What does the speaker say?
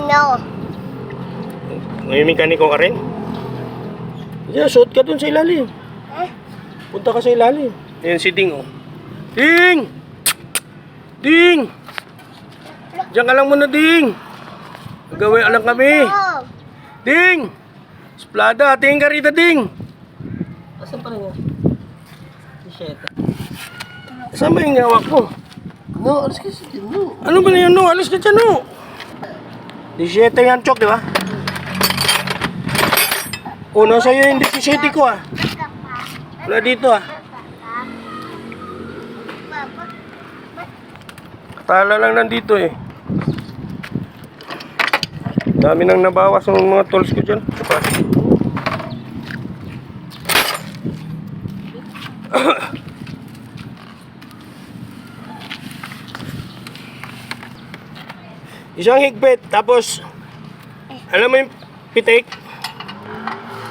No. May mekaniko ka rin? Yeah, shoot ka dun sa ilalim. Eh? Punta ka sa ilalim. Ayan si Ding, oh. Ding! Ding! Diyan ka lang muna, Ding. Gagawin alam kami. Oh. Ding! Splada, tingin ka rito, Ding. Asan pa rin yan? T-shirt. Saan ba yung hawak mo? No, alis kasi dyan, no. Ano ba na yan, no? Alis ka dyan, no? 17 yan, Chok, di ba? O, nasa iyo yung 17 ko, ah. Wala dito, ah. Tala lang nandito, eh. Dami nang nabawas ng mga tools ko dyan. Isang higpit, tapos alam mo yung pitik?